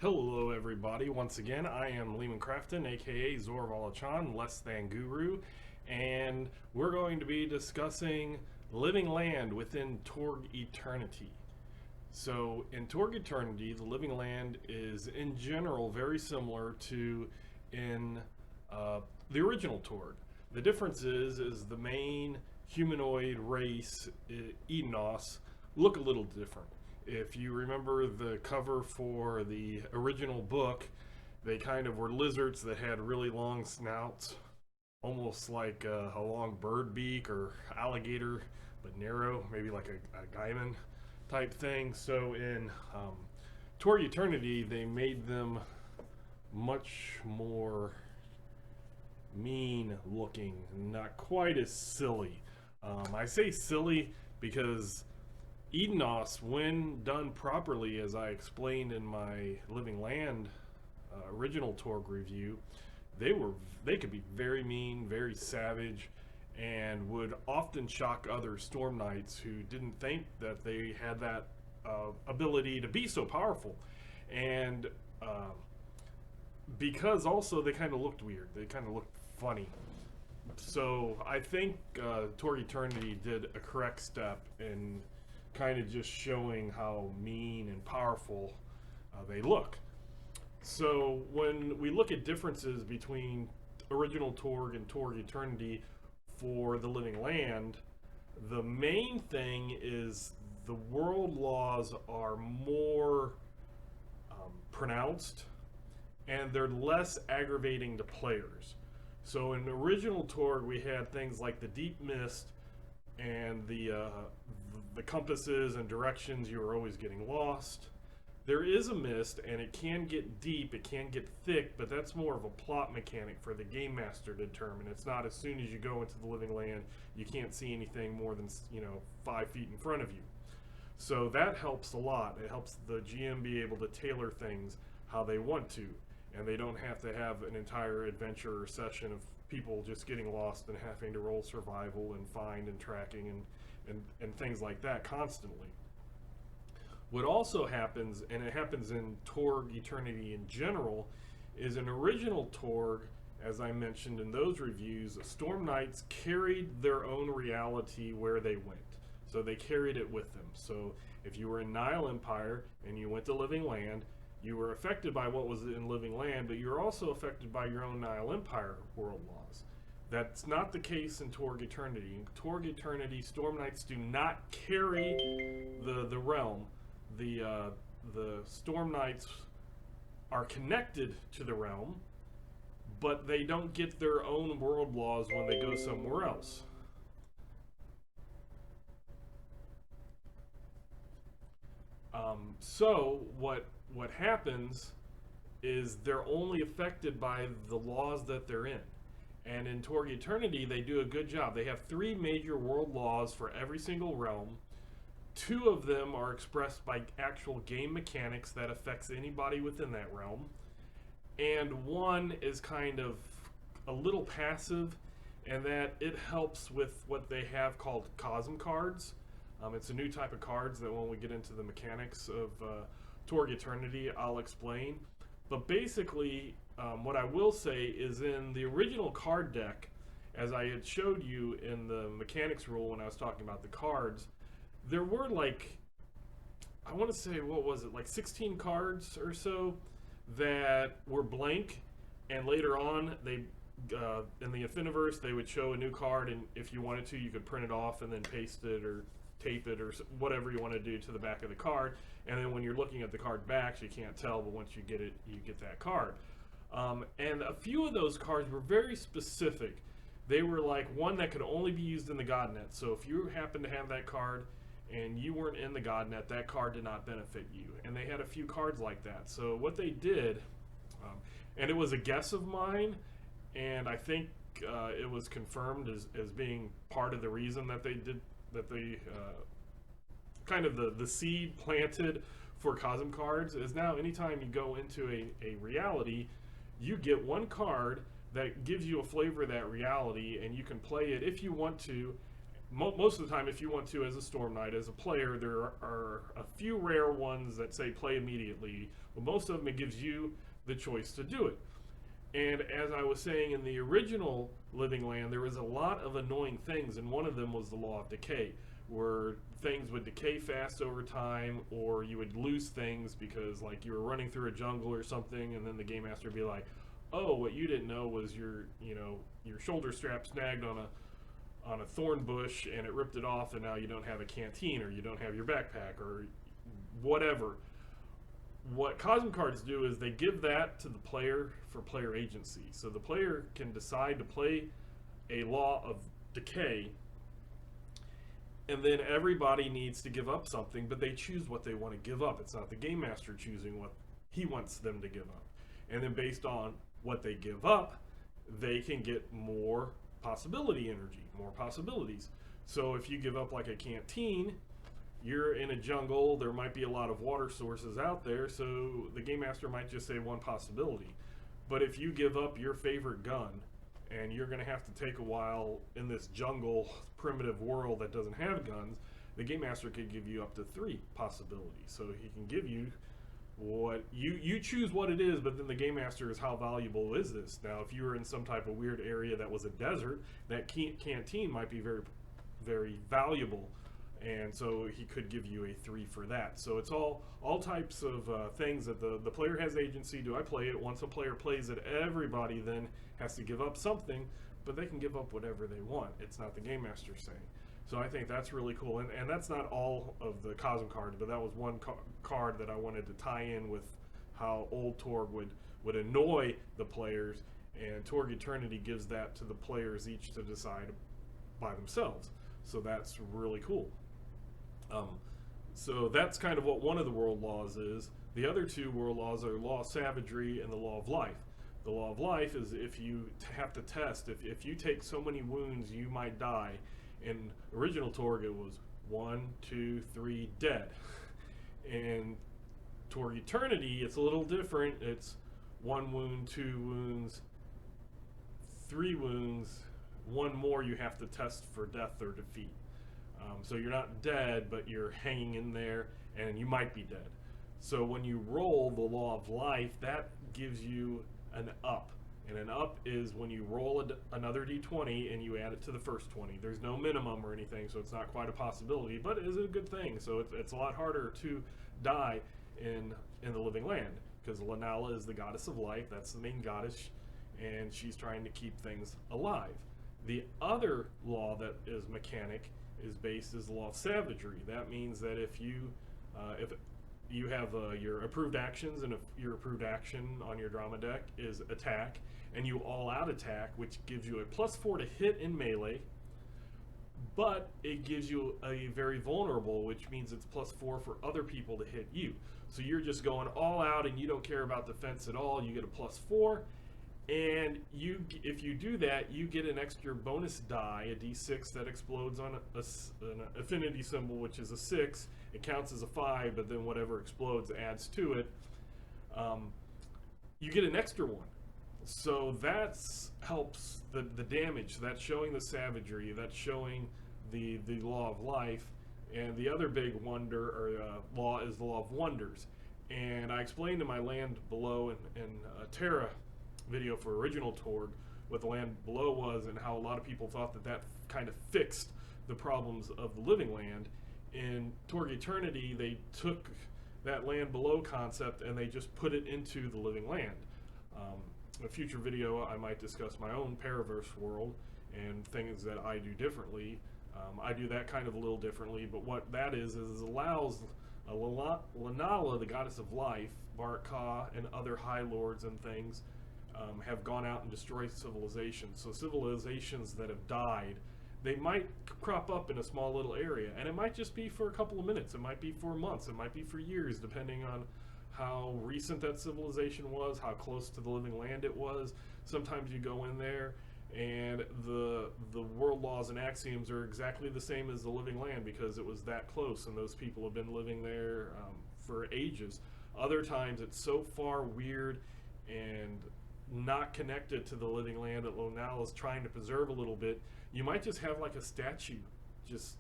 Hello everybody, once again I am Lehman Crafton, aka Zorvalachan, Less Than Guru, and we're going to be discussing Living Land within Torg Eternity. So in Torg Eternity, the Living Land is in general very similar to in the original Torg. The difference is the main humanoid race, Edenos, look a little different. If you remember the cover for the original book, they kind of were lizards that had really long snouts, almost like a long bird beak or alligator, but narrow, maybe like a gaiman type thing. So in Torg Eternity, they made them much more mean looking, not quite as silly. I say silly because Edenos, when done properly, as I explained in my Living Land original Torg review, they could be very mean, very savage, and would often shock other Storm Knights who didn't think that they had that ability to be so powerful. And because also they kind of looked weird, they kind of looked funny. So I think Torg Eternity did a correct step in kind of just showing how mean and powerful they look. So when we look at differences between original Torg and Torg Eternity for the Living Land, the main thing is the world laws are more pronounced and they're less aggravating to players. So in original Torg we had things like the deep mist and the compasses and directions. You were always getting lost. There is a mist and it can get deep, it can get thick, but that's more of a plot mechanic for the game master to determine. It's not as soon as you go into the Living Land you can't see anything more than 5 feet in front of you. So that helps a lot. It helps the GM be able to tailor things how they want to, and they don't have to have an entire adventure or session of people just getting lost and having to roll survival and find and tracking and things like that constantly. What also happens, and it happens in Torg Eternity in general, is in original Torg, as I mentioned in those reviews, Storm Knights carried their own reality where they went. So they carried it with them. So if you were in Nile Empire and you went to Living Land, you were affected by what was in Living Land, but you're also affected by your own Nile Empire world laws. That's not the case in Torg Eternity. In Torg Eternity, Storm Knights do not carry the realm. The Storm Knights are connected to the realm, but they don't get their own world laws when they go somewhere else. So what happens is they're only affected by the laws that they're in. And in Torg Eternity, they do a good job. They have 3 major world laws for every single realm. 2 of them are expressed by actual game mechanics that affects anybody within that realm. And 1 is kind of a little passive, and that it helps with what they have called Cosm cards. It's a new type of cards that when we get into the mechanics of Torg Eternity, I'll explain. But basically, what I will say is in the original card deck, as I had showed you in the mechanics rule when I was talking about the cards, there were like, I want to say, what was it, like 16 cards or so that were blank, and later on, they in the Infiniverse, they would show a new card, and if you wanted to, you could print it off and then paste it or tape it or whatever you want to do to the back of the card, and then when you're looking at the card backs you can't tell, but once you get it, you get that card. And a few of those cards were very specific. They were like one that could only be used in the Godnet, so if you happen to have that card and you weren't in the Godnet, that card did not benefit you. And they had a few cards like that. So what they did, and it was a guess of mine, and I think it was confirmed as being part of the reason that they kind of the seed planted for Cosm cards is now anytime you go into a reality, you get 1 card that gives you a flavor of that reality, and you can play it if you want to most of the time, if you want to, as a Storm Knight, as a player, there are a few rare ones that say play immediately, but most of them it gives you the choice to do it. And as I was saying, in the original Living Land, there was a lot of annoying things, and one of them was the law of decay, where things would decay fast over time, or you would lose things because, like, you were running through a jungle or something, and then the game master would be like, "Oh, what you didn't know was your shoulder strap snagged on a thorn bush, and it ripped it off, and now you don't have a canteen, or you don't have your backpack, or whatever." What Cosm cards do is they give that to the player for player agency. So the player can decide to play a law of decay, and then everybody needs to give up something, but they choose what they want to give up. It's not the game master choosing what he wants them to give up. And then based on what they give up, they can get more possibility energy, more possibilities. So if you give up like a canteen, you're in a jungle, there might be a lot of water sources out there, so the game master might just say one possibility. But if you give up your favorite gun, and you're going to have to take a while in this jungle primitive world that doesn't have guns, the game master could give you up to 3 possibilities. So he can give you what you choose what it is, but then the game master is how valuable is this. Now if you were in some type of weird area that was a desert, that canteen might be very, very valuable, and so he could give you a 3 for that. So it's all types of things that the player has agency. Do I play it? Once a player plays it, everybody then has to give up something, but they can give up whatever they want. It's not the game master saying. So I think that's really cool, and that's not all of the Cosm cards, but that was one card that I wanted to tie in with how old Torg would annoy the players, and Torg Eternity gives that to the players each to decide by themselves. So that's really cool. So that's kind of what one of the world laws is. The other 2 world laws are law of savagery and the law of life. The law of life is if you have to test, if you take so many wounds, you might die. In original Torg, it was 1, 2, 3, dead. In Torg Eternity, it's a little different. It's 1 wound, 2 wounds, 3 wounds, 1 more you have to test for death or defeat. So you're not dead, but you're hanging in there, and you might be dead. So when you roll the law of life, that gives you an up. And an up is when you roll another d20 and you add it to the first 20. There's no minimum or anything, so it's not quite a possibility, but it is a good thing. So it's a lot harder to die in the Living Land, because Lanala is the goddess of life. That's the main goddess, and she's trying to keep things alive. The other law that is mechanic is the law of savagery. That means that if you have your approved actions, and if your approved action on your drama deck is attack, and you all out attack, which gives you a +4 to hit in melee, but it gives you a very vulnerable, which means it's +4 for other people to hit you. So you're just going all out and you don't care about defense at all. You get a +4, and if you do that, you get an extra bonus die, a d6 that explodes on an affinity symbol, which is a 6. It counts as a 5, but then whatever explodes adds to it. You get an extra one. So that helps the damage. That's showing the savagery. That's showing the law of life. And the other big wonder or law is the law of wonders. And I explained in my Land Below and Terra video for original Torg what the Land Below was, and how a lot of people thought that kind of fixed the problems of the Living Land. In Torg Eternity, they took that Land Below concept and they just put it into the Living Land. In a future video, I might discuss my own Paraverse world and things that I do differently. I do that kind of a little differently, but what that is it allows Lanala, the goddess of life, Barak-Ka, and other high lords and things have gone out and destroyed civilizations. So civilizations that have died, they might crop up in a small little area, and it might just be for a couple of minutes, it might be for months, it might be for years, depending on how recent that civilization was, how close to the Living Land it was. Sometimes you go in there and the world laws and axioms are exactly the same as the Living Land because it was that close and those people have been living there for ages. Other times it's so far weird and not connected to the Living Land that Lanala is trying to preserve a little bit. You might just have like a statue just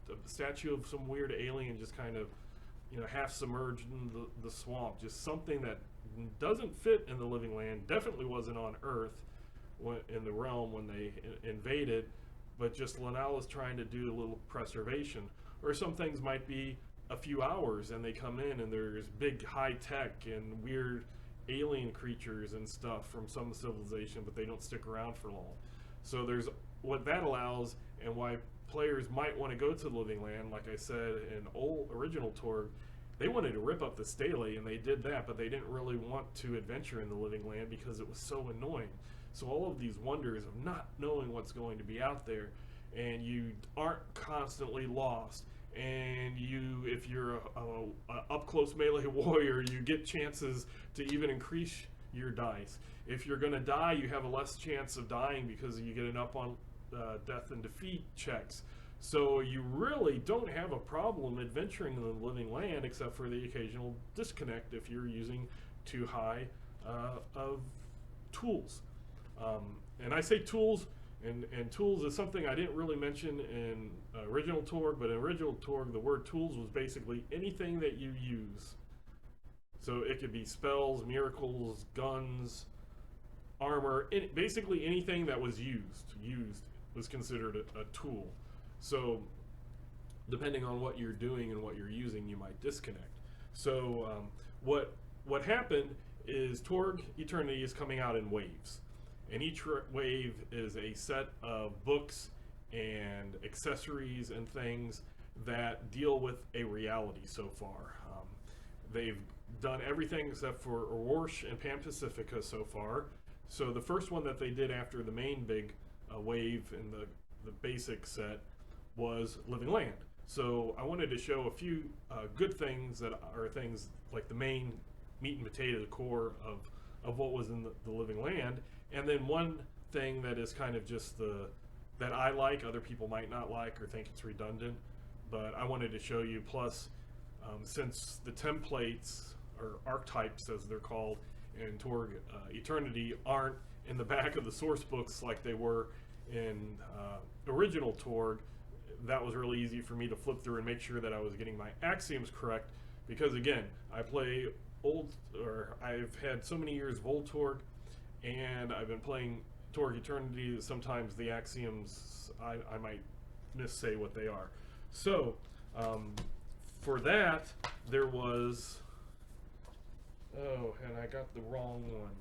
a statue of some weird alien just kind of, you know, half submerged in the swamp. Just something that doesn't fit in the living land. Definitely wasn't on Earth in the realm when they invaded, but just Lanal is trying to do a little preservation. Or some things might be a few hours and they come in and there's big high tech and weird alien creatures and stuff from some civilization, but they don't stick around for long. So there's what that allows, and why players might want to go to the living land. Like I said in original Torg, they wanted to rip up the stele, and they did that, but they didn't really want to adventure in the living land because it was so annoying. So all of these wonders of not knowing what's going to be out there, and you aren't constantly lost. And you, if you're a up close melee warrior, you get chances to even increase your dice. If you're going to die, you have a less chance of dying because you get an up on death and defeat checks. So you really don't have a problem adventuring in the living land, except for the occasional disconnect if you're using too high of tools. And I say tools, and tools is something I didn't really mention in original Torg, but in original Torg, the word tools was basically anything that you use. So it could be spells, miracles, guns, armor, basically anything that was used was considered a tool. So depending on what you're doing and what you're using, you might disconnect. So what happened is Torg Eternity is coming out in waves. And each wave is a set of books and accessories and things that deal with a reality so far. They've done everything except for Orwarsh and Pan Pacifica so far. So the first one that they did after the main big wave in the basic set was Living Land. So I wanted to show a few good things that are things like the main meat and potato core of what was in the Living Land. And then one thing that is kind of just that I like, other people might not like or think it's redundant, but I wanted to show you. Plus, since the templates, or archetypes as they're called, in Torg Eternity aren't in the back of the source books like they were in original Torg, that was really easy for me to flip through and make sure that I was getting my axioms correct, because again, I've had so many years of old Torg, and I've been playing Torg Eternity that sometimes the axioms, I might missay what they are. So, for that, there was, and I got the wrong one.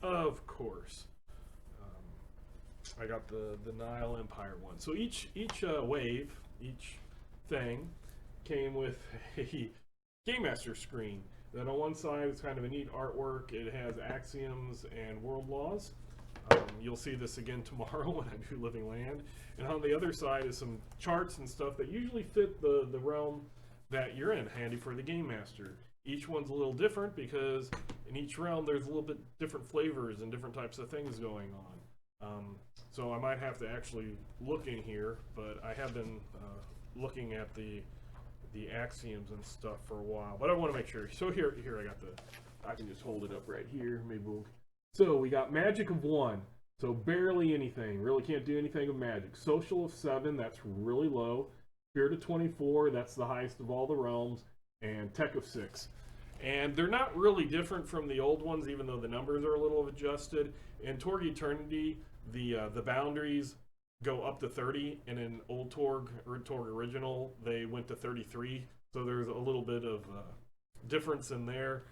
Of course. I got the Nile Empire one. So each wave, each thing, came with a Game Master screen. That on one side is kind of a neat artwork. It has axioms and world laws. You'll see this again tomorrow when I do Living Land. And on the other side is some charts and stuff that usually fit the realm that you're in, handy for the Game Master. Each one's a little different because in each realm there's a little bit different flavors and different types of things going on. So I might have to actually look in here, but I have been looking at the axioms and stuff for a while, but I want to make sure. So here I can just hold it up right here. Maybe so we got magic of 1, so barely anything. Really can't do anything with magic. Social of 7, that's really low. Spirit of 24, that's the highest of all the realms, and tech of 6. And they're not really different from the old ones, even though the numbers are a little adjusted. In Torg Eternity, the boundaries go up to 30, and in old Torg or Torg Original, they went to 33. So there's a little bit of difference in there.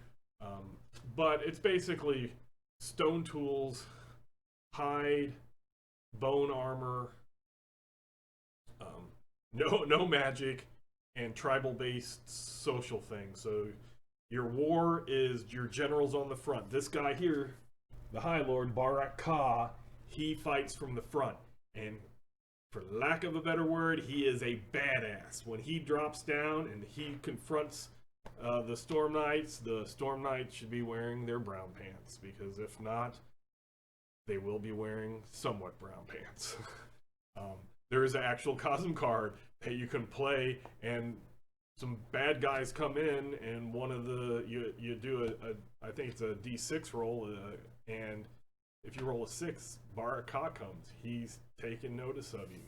But it's basically stone tools, hide, bone armor, no magic, and tribal-based social things. So your war is your generals on the front. This guy here, the High Lord Barak Ka, he fights from the front. And for lack of a better word, he is a badass. When he drops down and he confronts the Storm Knights should be wearing their brown pants, because if not, they will be wearing somewhat brown pants. There is an actual Cosm card that you can play, and some bad guys come in, and one of the you do I think it's a D6 roll, and if you roll a 6, Barak Ka comes. He's taking notice of you.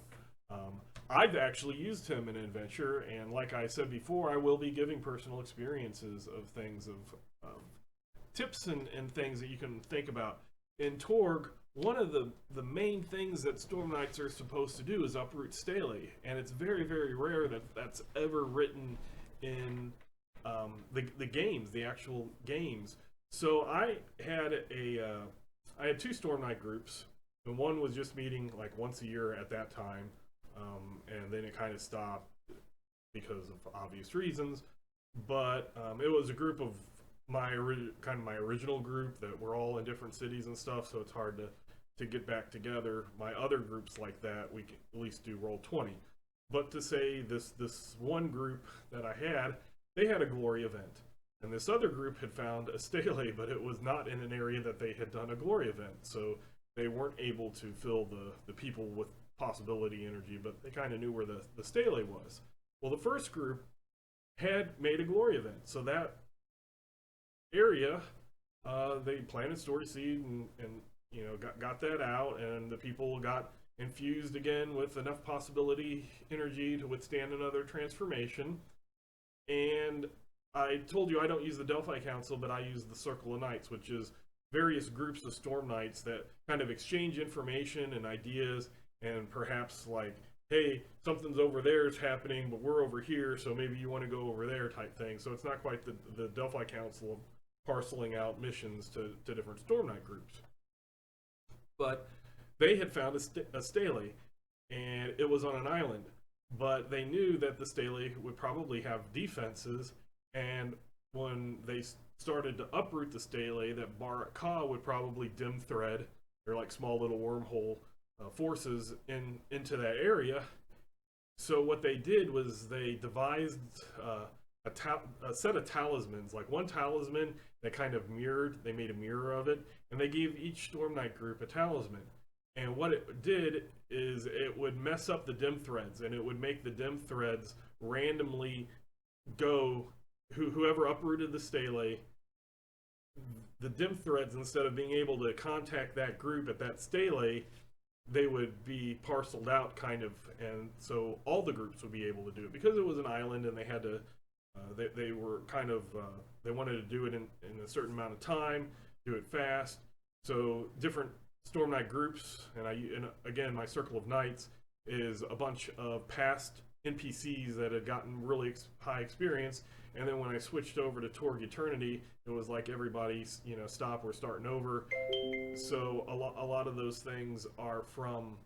I've actually used him in Adventure, and like I said before, I will be giving personal experiences of things, of tips and things that you can think about. In Torg, one of the main things that Storm Knights are supposed to do is uproot stele, and it's very, very rare that that's ever written in the games, the actual games. So I had two Storm Knight groups, and one was just meeting like once a year at that time, and then it kind of stopped because of obvious reasons. But it was a group of kind of my original group that were all in different cities and stuff, so it's hard to get back together. My other groups like that, we can at least do Roll20. But to say this one group that I had, they had a glory event. And this other group had found a stele, but it was not in an area that they had done a glory event. So they weren't able to fill the people with possibility energy, but they kind of knew where the stele was. Well, the first group had made a glory event. So that area, they planted story seed and got that out, and the people got infused again with enough possibility energy to withstand another transformation. And I told you I don't use the Delphi Council, but I use the Circle of Knights, which is various groups of Storm Knights that kind of exchange information and ideas, and perhaps like, hey, something's over there is happening, but we're over here, so maybe you want to go over there type thing. So it's not quite the Delphi Council of parceling out missions to different Storm Knight groups. But they had found a stele, and it was on an island. But they knew that the stele would probably have defenses, and when they started to uproot the stele, that Barak Ka would probably dim thread, or like small little wormhole forces into that area. So what they did was they devised a set of talismans, like one talisman that kind of mirrored, they made a mirror of it, and they gave each Storm Knight group a talisman. And what it did is it would mess up the dim threads, and it would make the dim threads randomly go, whoever uprooted the stele, the dim threads, instead of being able to contact that group at that stele, they would be parceled out kind of, and so all the groups would be able to do it. Because it was an island and they had to, they were kind of, they wanted to do it in a certain amount of time, do it fast. So different Storm Knight groups, and again, my Circle of Knights is a bunch of past NPCs that had gotten really high experience. And then when I switched over to Torg Eternity, it was like everybody, stop, we're starting over. So a lot of those things are from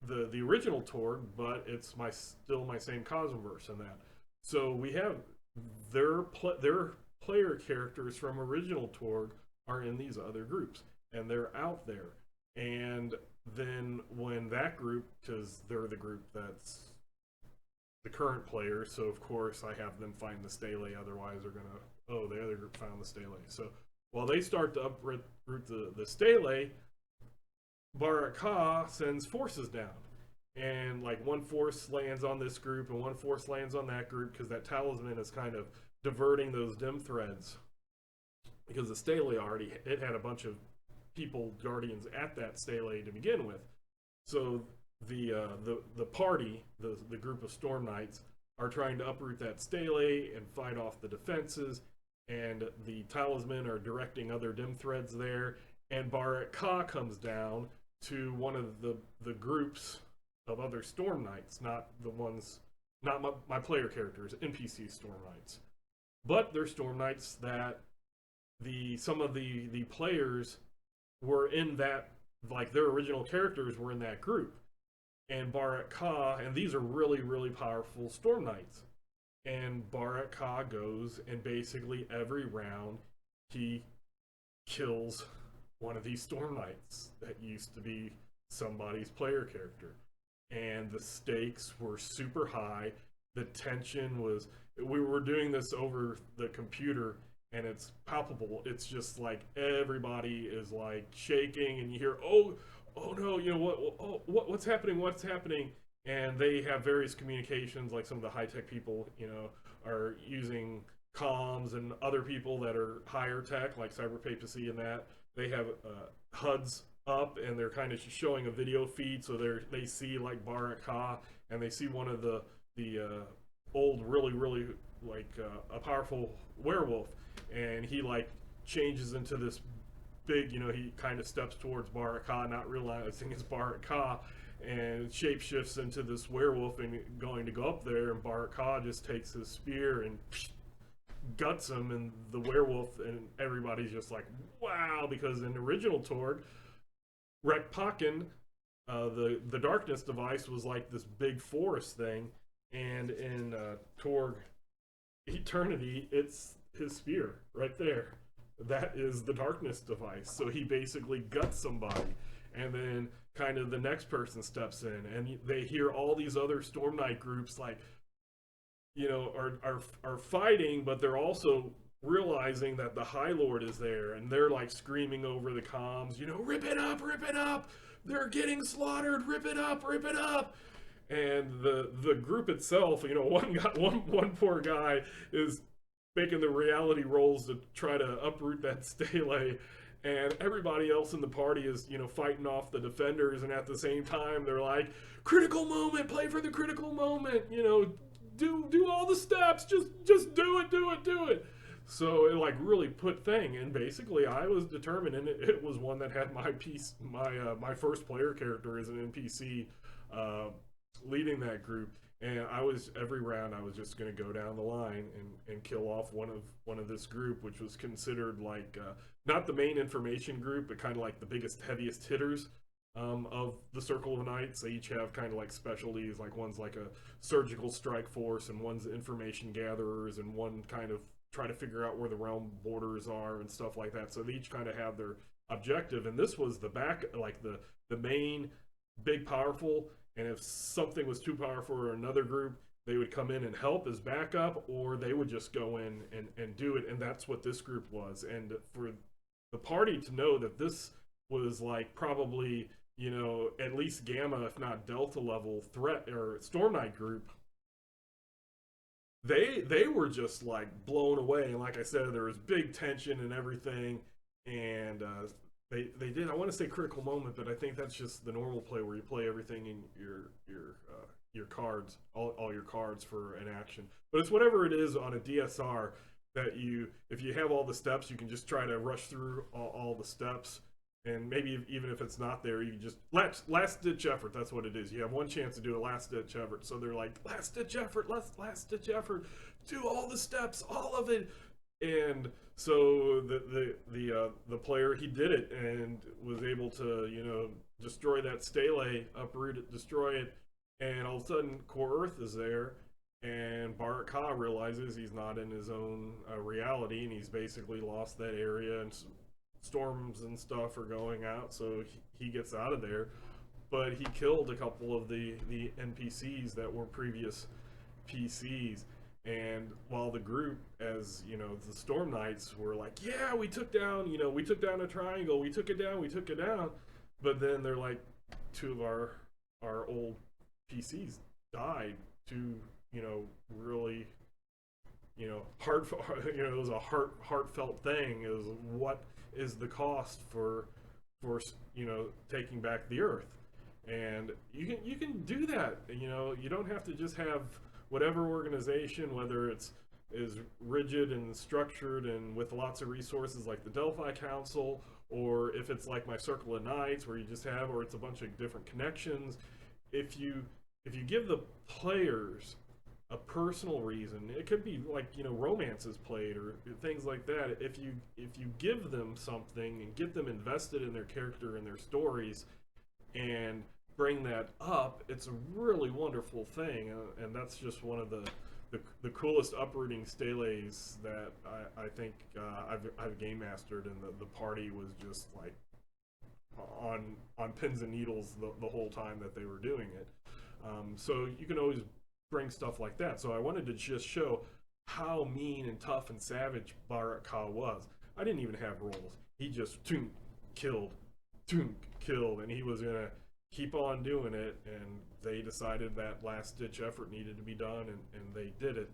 the original Torg, but it's still my same Cosmoverse in that. So we have their player characters from original Torg are in these other groups, and they're out there. And then when that group, because they're the group that's the current players, so of course I have them find the stele, otherwise they're gonna, oh, the other group found the stele. So while they start to uproot the stele, Barak Ka sends forces down. And like one force lands on this group and one force lands on that group, because that talisman is kind of diverting those dim threads. Because the stele it had a bunch of people, guardians at that stele to begin with. So the party, the group of Storm Knights, are trying to uproot that stele and fight off the defenses, and the talisman are directing other dim threads there, and Barak Ka comes down to one of the groups of other Storm Knights, not my player characters, NPC Storm Knights. But they're Storm Knights that some of the players were in that, like their original characters were in that group. And Barak Ka, and these are really, really powerful Storm Knights. And Barak Ka goes, and basically every round he kills one of these Storm Knights that used to be somebody's player character. And the stakes were super high. The tension was, we were doing this over the computer, and it's palpable. It's just like everybody is like shaking, and you hear, oh no, what's happening? And they have various communications, like some of the high-tech people, are using comms, and other people that are higher tech, like cyber papacy and that, they have HUDs up, and they're kind of showing a video feed, so they see like Barak Ka, and they see one of the old, really like a powerful werewolf, and he like changes into this big, he kind of steps towards Barak Ka, not realizing it's Barak Ka, and shapeshifts into this werewolf and going to go up there, and Barak Ka just takes his spear and guts him, and the werewolf, and everybody's just like, wow, because in the original Torg, Rekpakken, the darkness device was like this big forest thing, and in Torg Eternity, it's his spear right there. That is the darkness device. So he basically guts somebody, and then kind of the next person steps in, and they hear all these other Storm Knight groups like, are fighting, but they're also realizing that the High Lord is there, and they're like screaming over the comms, rip it up, they're getting slaughtered, rip it up, rip it up. And the group itself, one poor guy is making the reality rolls to try to uproot that stele, and everybody else in the party is fighting off the defenders, and at the same time they're like, critical moment, play for the critical moment, do all the steps, just do it. So it like really put thing, and basically I was determined, and it was one that had my first player character as an NPC leading that group, and I was every round I was just going to go down the line and kill off one of this group, which was considered like not the main information group, but kind of like the biggest, heaviest hitters of the Circle of Knights. They each have kind of like specialties, like one's like a surgical strike force, and one's information gatherers, and one kind of try to figure out where the realm borders are and stuff like that. So they each kind of have their objective, and this was the back, like the main big powerful, and if something was too powerful for another group, they would come in and help as backup, or they would just go in and do it, and that's what this group was. And for the party to know that this was like probably, at least Gamma, if not Delta level threat or Storm Knight group, they were just like blown away. And like I said, there was big tension and everything, and they did, I want to say critical moment, but I think that's just the normal play where you play everything in your cards, all your cards for an action. But it's whatever it is on a DSR that if you have all the steps, you can just try to rush through all the steps, and maybe even if it's not there, you can just last ditch effort. That's what it is. You have one chance to do a last ditch effort. So they're like, last ditch effort, last ditch effort, do all the steps, all of it. And so the player, he did it and was able to destroy that stele, uproot it, destroy it, and all of a sudden Core Earth is there, and Barak Ka realizes he's not in his own reality, and he's basically lost that area, and storms and stuff are going out, so he gets out of there. But he killed a couple of the NPCs that were previous PCs. And while the group, as the Storm Knights were like, yeah, we took down a triangle, we took it down. But then they're like, two of our old PCs died. Two, really, hard, it was a heartfelt thing. It was, what is the cost for taking back the Earth? And you can do that. You don't have to just have whatever organization, whether it's is rigid and structured and with lots of resources like the Delphi Council, or if it's like my Circle of Knights where you just have, or it's a bunch of different connections. If you give the players a personal reason, it could be like romances played or things like that. If you give them something and get them invested in their character and their stories and bring that up, it's a really wonderful thing, and that's just one of the coolest uprooting steles that I think I've game mastered, and the party was just like on pins and needles the whole time that they were doing it. So you can always bring stuff like that. So I wanted to just show how mean and tough and savage Barak Ka was. I didn't even have rolls. He just killed, and he was gonna keep on doing it, and they decided that last ditch effort needed to be done, and they did it.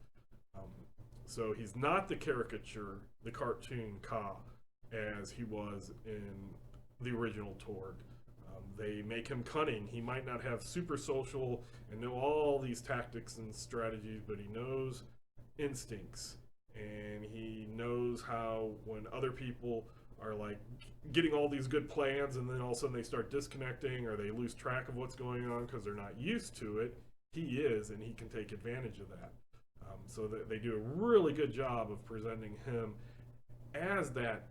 So he's not the caricature, the cartoon Ka, as he was the original Torg. They make him cunning. He might not have super social and know all these tactics and strategies, but he knows instincts, and he knows how when other people are like getting all these good plans and then all of a sudden they start disconnecting or they lose track of what's going on because they're not used to it, he is, and he can take advantage of that. So that they do a really good job of presenting him as that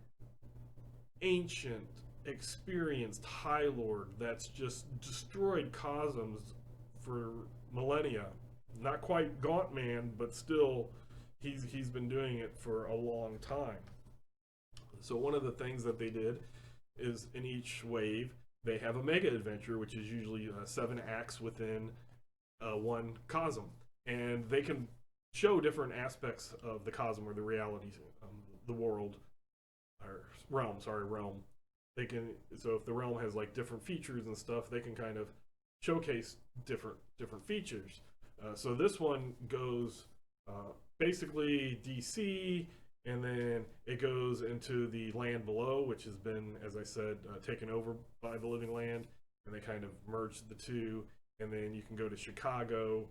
ancient, experienced High Lord that's just destroyed cosms for millennia. Not quite Gaunt Man, but still, he's been doing it for a long time. So one of the things that they did is in each wave they have a mega adventure, which is usually 7 acts within one cosm, and they can show different aspects of the cosm or the reality, the world, or realm. Sorry, realm. They can, so if the realm has like different features and stuff, they can kind of showcase different features. So this one goes basically DC, and then it goes into the land below, which has been, as I said, taken over by the living land, and they kind of merged the two. And then you can go to Chicago.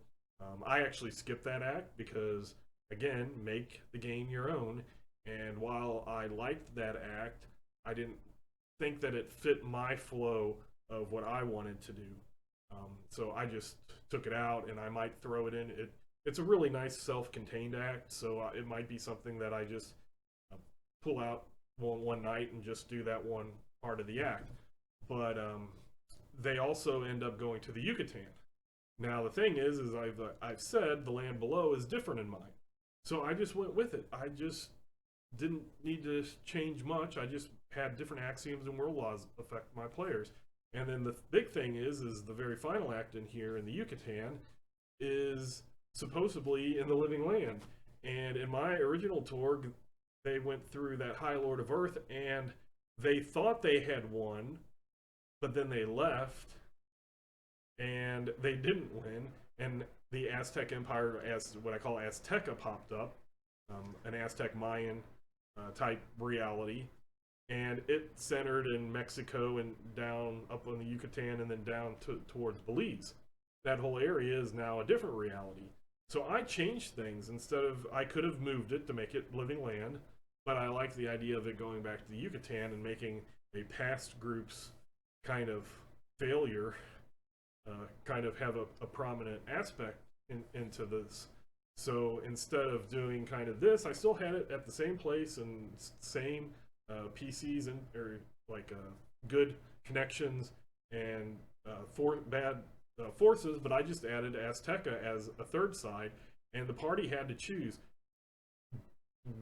I actually skipped that act because, again, make the game your own. And while I liked that act, I didn't think that it fit my flow of what I wanted to do. So I just took it out, and I might throw it in. It's a really nice self-contained act, so it might be something that I just pull out one night and just do that one part of the act. But they also end up going to the Yucatan. Now the thing is I've said the land below is different in mine, so I just went with it. I just didn't need to change much. I just had different axioms and world laws affect my players. And then the big thing is the very final act in here in the Yucatan is supposedly in the living land. And in my original Torg, they went through that High Lord of Earth, and they thought they had won, but then they left, and they didn't win. And the Aztec Empire, as what I call Azteca, popped up, an Aztec Mayan type reality, and it centered in Mexico and down up on the Yucatan and then down towards Belize. That whole area is now a different reality. So I changed things. Instead of, I could have moved it to make it living land, but I like the idea of it going back to the Yucatan and making a past group's kind of failure kind of have a prominent aspect into this. So instead of doing kind of this, I still had it at the same place and same PCs and or like good connections and bad forces, but I just added Azteca as a third side, and the party had to choose.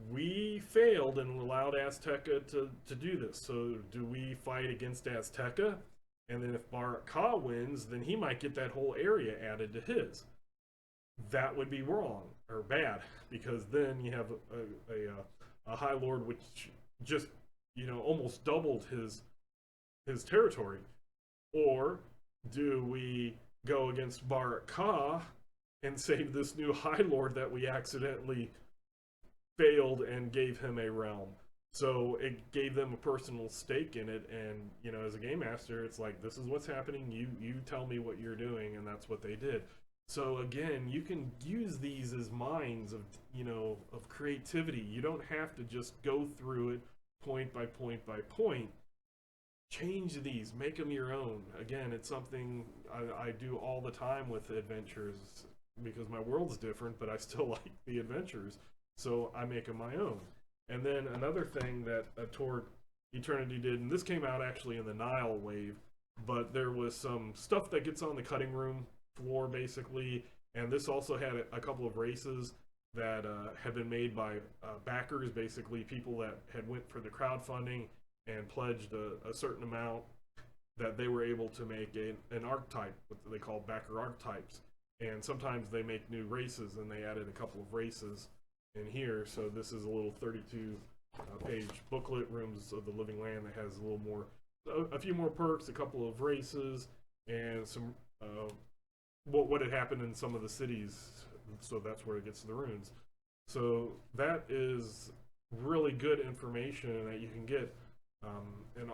We failed and allowed Azteca to do this. So do we fight against Azteca? And then if Barak Ka wins, then he might get that whole area added to his. That would be wrong or bad, because then you have a High Lord which just, almost doubled his territory. Or do we go against Barak Ka and save this new High Lord that we accidentally failed and gave him a realm? So it gave them a personal stake in it, and as a game master, it's like, this is what's happening. You tell me what you're doing, and that's what they did. So again, you can use these as mines of of creativity. You don't have to just go through it point by point by point. Change these, make them your own. Again, it's something I do all the time with adventures, because my world's different, but I still like the adventures, so I make them my own. And then another thing that Torg Eternity did, and this came out actually in the Nile wave, but there was some stuff that gets on the cutting room floor basically, and this also had a couple of races that had been made by backers, basically people that had went for the crowdfunding and pledged a certain amount, that they were able to make an archetype, what they call backer archetypes. And sometimes they make new races, and they added a couple of races in here. So this is a little 32 page booklet, Rooms of the Living Land, that has a little more, a few more perks, a couple of races, and some what had happened in some of the cities. So that's where it gets to the runes. So that is really good information that you can get. And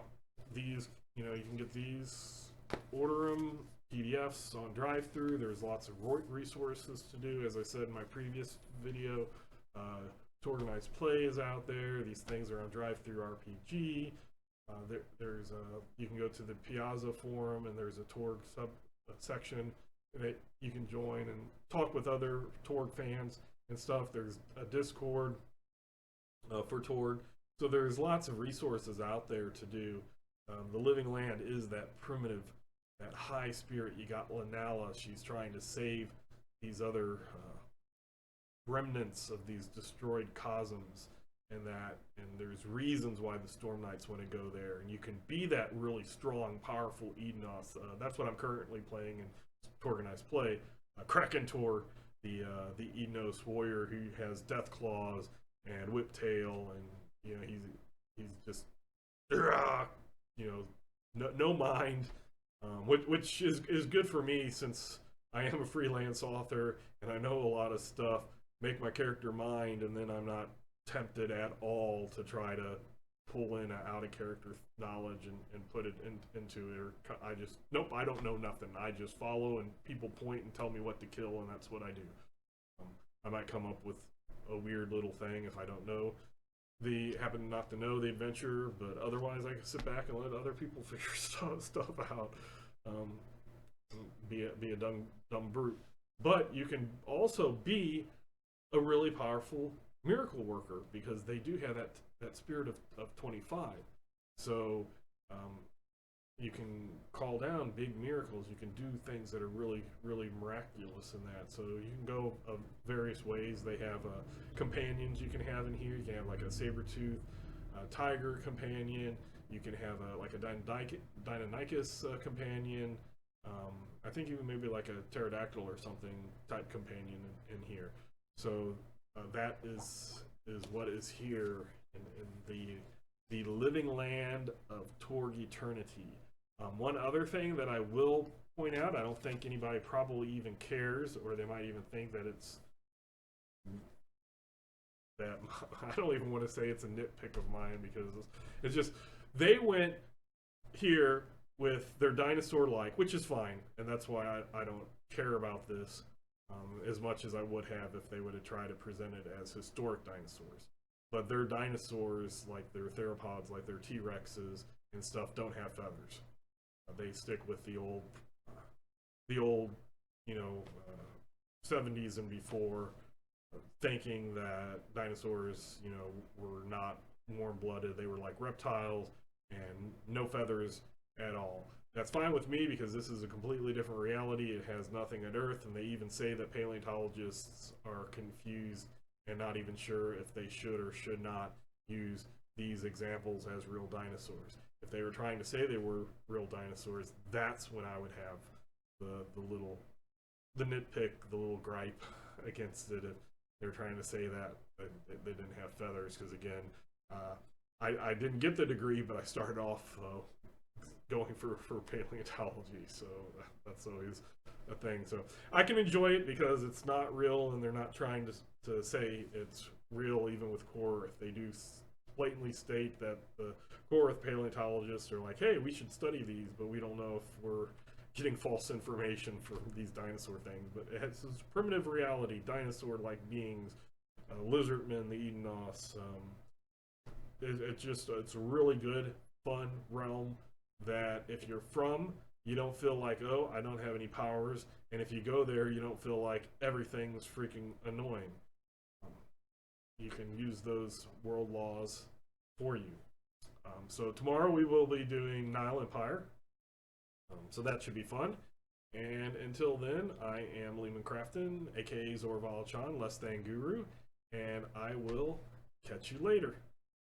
these, you know, you can get these, order them, PDFs on drive-through. There's lots of resources to do. As I said in my previous video, Organized Play is out there. These things are on drive-through RPG. There's you can go to the Piazza forum, and there's a Torg section that you can join and talk with other Torg fans and stuff. There's a Discord for Torg. So there's lots of resources out there to do. The Living Land is that primitive, that high spirit. You got Lanala. She's trying to save these other remnants of these destroyed cosms, and there's reasons why the Storm Knights want to go there. And you can be that really strong, powerful Edenos. That's what I'm currently playing in Organized Play. Kraken Tor, the Edenos warrior who has Death Claws and Whiptail, and you know he's just you know no mind, which is good for me since I am a freelance author and I know a lot of stuff. Make my character mind, and then I'm not tempted at all to try to pull in out of character knowledge and put it into it. Or I just, nope, I don't know nothing. I just follow, and people point and tell me what to kill, and that's what I do. I might come up with a weird little thing if I don't know happen not to know the adventure, but otherwise I can sit back and let other people figure stuff out. Be a dumb brute. But you can also be a really powerful miracle worker, because they do have that spirit of 25. So you can call down big miracles. You can do things that are really, really miraculous in that. So you can go various ways. They have companions you can have in here. You can have like a saber-tooth tiger companion. You can have like a Deinonychus companion. I think even maybe like a pterodactyl or something type companion in here. So that is what is here in the Living Land of Torg Eternity. One other thing that I will point out, I don't think anybody probably even cares, or they might even think that I don't even want to say it's a nitpick of mine, because it's just, they went here with their dinosaur-like, which is fine, and that's why I don't care about this as much as I would have if they would have tried to present it as historic dinosaurs. But their dinosaurs, like their theropods, like their T-Rexes and stuff, don't have feathers. They stick with the old, you know, 70s and before, thinking that dinosaurs, you know, were not warm-blooded. They were like reptiles and no feathers at all. That's fine with me, because this is a completely different reality. It has nothing on Earth, and they even say that paleontologists are confused and not even sure if they should or should not use these examples as real dinosaurs. If they were trying to say they were real dinosaurs, that's when I would have the nitpick, the little gripe against it, if they're trying to say that they didn't have feathers. Because again, I didn't get the degree, but I started off going for paleontology, so that's always a thing. So I can enjoy it because it's not real, and they're not trying to say it's real. Even with Korth, they do blatantly state that the Korth paleontologists are like, hey, we should study these, but we don't know if we're getting false information from these dinosaur things. But it has this primitive reality, dinosaur-like beings, lizardmen, the Edenos. It's a really good, fun realm that if you're from, you don't feel like, oh, I don't have any powers. And if you go there, you don't feel like everything's freaking annoying. You can use those world laws for you. So tomorrow we will be doing Nile Empire. So that should be fun. And until then, I am Lehman Crafton, aka Zorval Chan, Less Than Guru, and I will catch you later.